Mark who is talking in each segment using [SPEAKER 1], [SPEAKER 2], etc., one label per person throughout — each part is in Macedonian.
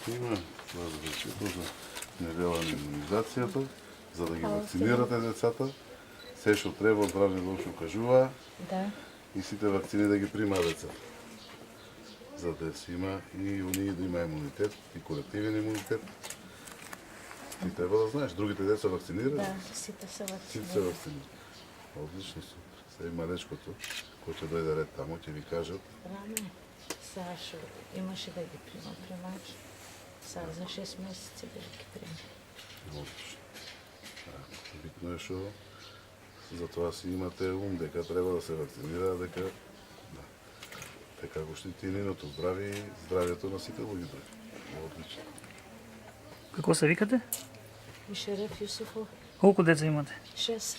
[SPEAKER 1] Има разрешително за недела на имунизацијата, за да ги вакцинирате децата. Се што треба, здравни дошо кажува,
[SPEAKER 2] Да.
[SPEAKER 1] и сите вакцини да ги примаат децата. За да си има и оние да има имунитет, и колективен имунитет. Ти треба да знаеш, другите деца вакцинирани?
[SPEAKER 2] Да, сите се
[SPEAKER 1] Сите се
[SPEAKER 2] вакцинирани.
[SPEAKER 1] вакцинирани. Одлично, супер. Сега малечкото, кој ќе дојде ред таму, ќе ви кажат.
[SPEAKER 2] Рано е. Сега шо имаше да ги примаш. Сега за 6 месеци да ги прима.
[SPEAKER 1] Одлично. Битно е што затоа си имате ум дека треба да се вакцинира, дека го штити нивното здравје и здравјето на сите луѓе. Одлично.
[SPEAKER 3] Како се викате?
[SPEAKER 2] Мишереф Јусуфов,
[SPEAKER 3] Колку деца имате?
[SPEAKER 2] 6.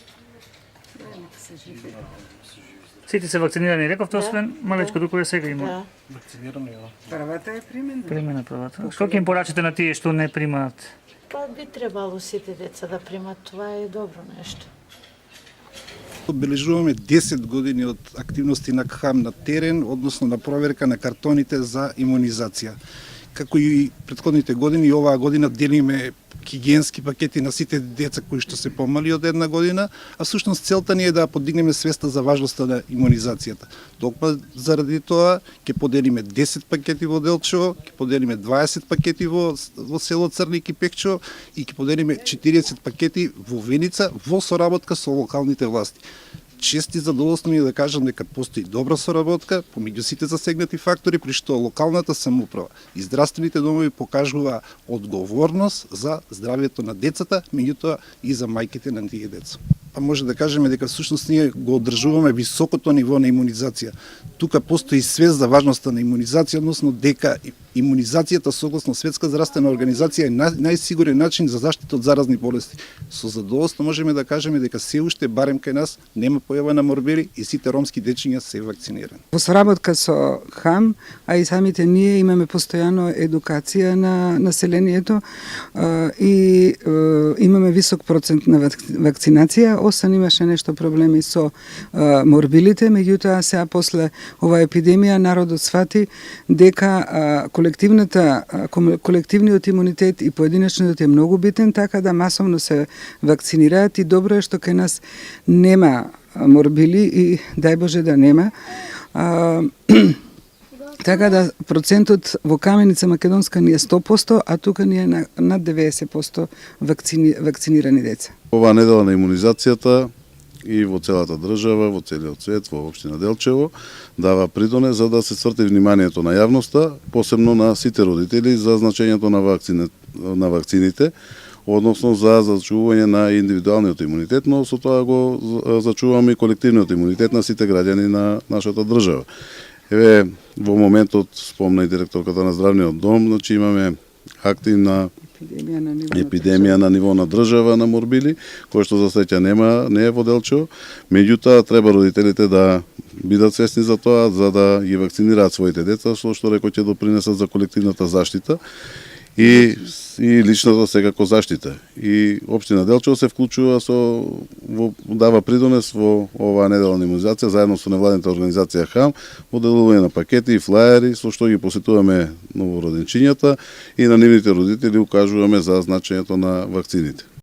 [SPEAKER 3] Сите се вакцинирани, рековте,
[SPEAKER 2] Да.
[SPEAKER 3] освен малечкото кој сега има.
[SPEAKER 2] Да.
[SPEAKER 4] Првата е примена.
[SPEAKER 3] Примена првата. Што ќе им порачате на тие што не примаат?
[SPEAKER 2] Па би требало сите деца да примат, това е добро нешто.
[SPEAKER 5] Обележуваме 10 години од активности на КХАМ на терен, односно на проверка на картоните за имунизација. Како и претходните години, и оваа година делиме хигиенски пакети на сите деца кои што се помали од една година, а всушност целта ни е да подигнеме свеста за важноста на имунизацијата. Токму заради тоа ќе поделиме 10 пакети во Делчево, ќе поделиме 20 пакети во село Црник и Пекчево и ќе поделиме 40 пакети во Веница во соработка со локалните власти. Чест и задоволство ми е да кажам дека постои добра соработка помеѓу сите засегнати фактори, при што локалната самоуправа и здравствените домови покажува одговорност за здравјето на децата, меѓутоа и за мајките на тие деца. А може да кажеме дека всушност ние го одржуваме високото ниво на имунизација. Тука постои свест за важноста на имунизација, односно дека имунизацијата согласно Светска здравствена организација е најсигурен начин за заштита од заразни болести. Со задоволство можеме да кажеме дека се уште барем кај нас нема појава на морбили и сите ромски дечиња се вакцинирани.
[SPEAKER 4] Во соработка со ХАМ, а и самите ние имаме постојано едукација на населението и имаме висок процент на вакцинација. Освен имаше нешто проблеми со морбилите, меѓутоа сега после оваа епидемија народот свати дека колективниот имунитет и поединечниот е многу битен, така да масовно се вакцинираат и добро е што кај нас нема морбили и дај Боже да нема. Така да процентот во Каменица Македонска ни е 100%, а тука ни е над 90% вакцинирани деца.
[SPEAKER 1] Оваа недела на имунизацијата и во целата држава, во целиот свет, во општина Делчево, дава придонес за да се сврти вниманието на јавноста, посебно на сите родители за значењето на вакцините, односно за зачувување на индивидуалниот имунитет, но со тоа го зачуваме и колективниот имунитет на сите граѓани на нашата држава. Еве, во моментот, спомна и директорката на здравниот дом, значи имаме активна епидемија на ниво на држава на морбили, кој што за среќа не е во Делчево, меѓутоа треба родителите да бидат свесни за тоа, за да ги вакцинираат своите деца, што рекој ќе допринесат за колективната заштита и личната секако заштита. И општина Делчево се вклучува дава придонес во оваа недела на имунизација заедно со невладината организација ХАМ во делување на пакети и флаери со што ги посетуваме новороденчињата и на нивните родители укажуваме за значењето на вакцините.